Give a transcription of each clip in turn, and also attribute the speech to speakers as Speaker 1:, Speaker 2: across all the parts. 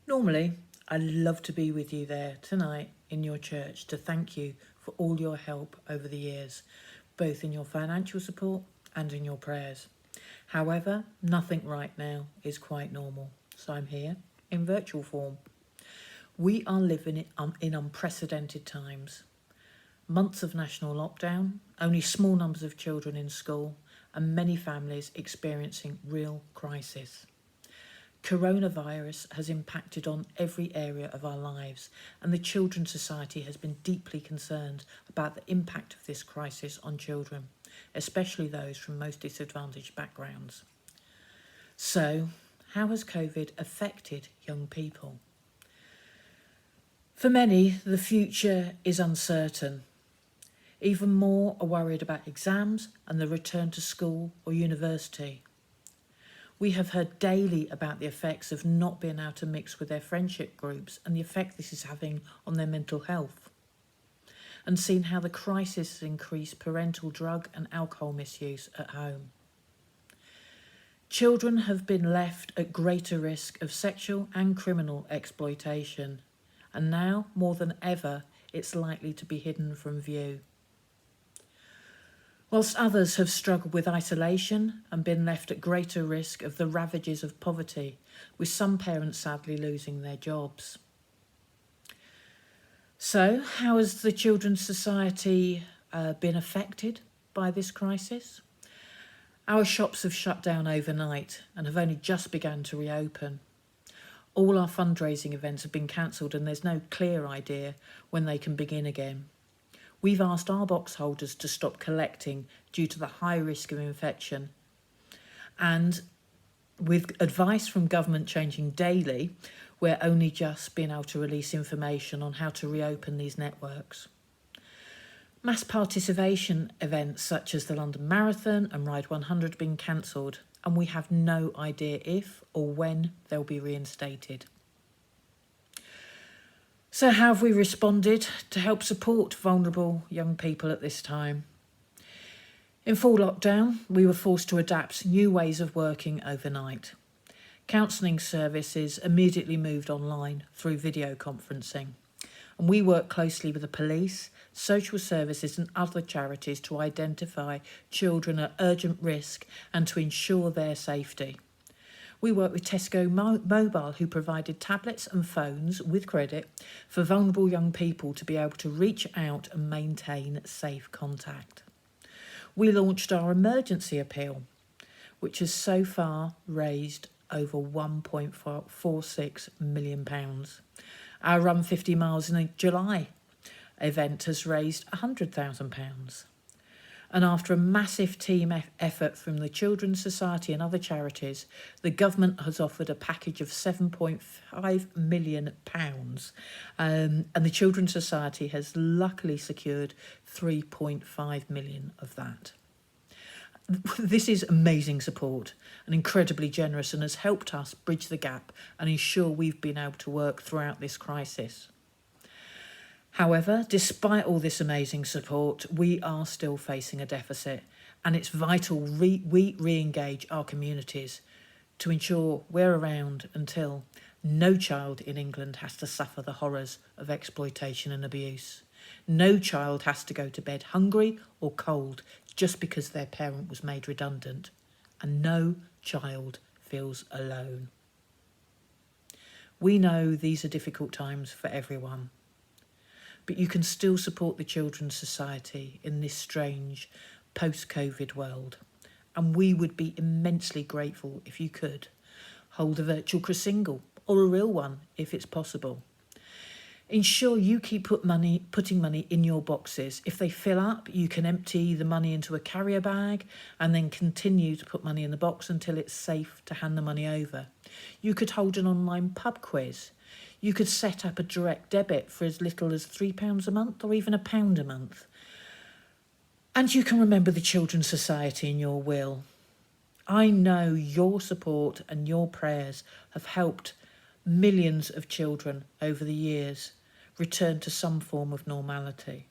Speaker 1: Normally, I'd love to be with you there tonight in your church to thank you for all your help over the years, both in your financial support and in your prayers. However, nothing right now is quite normal, so I'm here in virtual form. We are living in unprecedented times. Months of national lockdown, only small numbers of children in school, and many families experiencing real crisis. Coronavirus has impacted on every area of our lives, and the Children's Society has been deeply concerned about the impact of this crisis on children, especially those from most disadvantaged backgrounds. So, how has COVID affected young people? For many, the future is uncertain. Even more are worried about exams and the return to school or university. We have heard daily about the effects of not being able to mix with their friendship groups and the effect this is having on their mental health, and seen how the crisis has increased parental drug and alcohol misuse at home. Children have been left at greater risk of sexual and criminal exploitation, and now, more than ever, it's likely to be hidden from view. Whilst others have struggled with isolation and been left at greater risk of the ravages of poverty, with some parents sadly losing their jobs. So, how has the Children's Society been affected by this crisis? Our shops have shut down overnight and have only just begun to reopen. All our fundraising events have been cancelled and there's no clear idea when they can begin again. We've asked our box holders to stop collecting due to the high risk of infection. And with advice from government changing daily, we're only just being able to release information on how to reopen these networks. Mass participation events such as the London Marathon and Ride 100 have been cancelled, and we have no idea if or when they'll be reinstated. So how have we responded to help support vulnerable young people at this time? In full lockdown, we were forced to adapt new ways of working overnight. Counselling services immediately moved online through video conferencing, and we worked closely with the police, social services and other charities to identify children at urgent risk and to ensure their safety. We worked with Tesco Mobile, who provided tablets and phones with credit for vulnerable young people to be able to reach out and maintain safe contact. We launched our emergency appeal, which has so far raised over £1.46 million. Our Run 50 Miles in July event has raised £100,000. And after a massive team effort from the Children's Society and other charities, the government has offered a package of £7.5 million. And the Children's Society has luckily secured £3.5 million of that. This is amazing support and incredibly generous, and has helped us bridge the gap and ensure we've been able to work throughout this crisis. However, despite all this amazing support, we are still facing a deficit, and it's vital we re-engage our communities to ensure we're around until no child in England has to suffer the horrors of exploitation and abuse. No child has to go to bed hungry or cold just because their parent was made redundant, and no child feels alone. We know these are difficult times for everyone, but you can still support the Children's Society in this strange post-COVID world. And we would be immensely grateful if you could hold a virtual Chrisingle or a real one if it's possible. Ensure you keep putting money in your boxes. If they fill up, you can empty the money into a carrier bag and then continue to put money in the box until it's safe to hand the money over. You could hold an online pub quiz. You could set up a direct debit for as little as £3 a month or even £1 a month. And you can remember the Children's Society in your will. I know your support and your prayers have helped millions of children over the years return to some form of normality.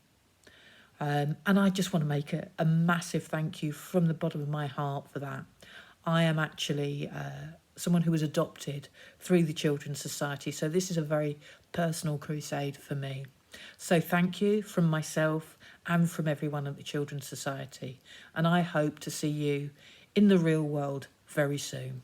Speaker 1: And I just want to make a massive thank you from the bottom of my heart for that. I am actually someone who was adopted through the Children's Society. So this is a very personal crusade for me. So thank you from myself and from everyone at the Children's Society. And I hope to see you in the real world very soon.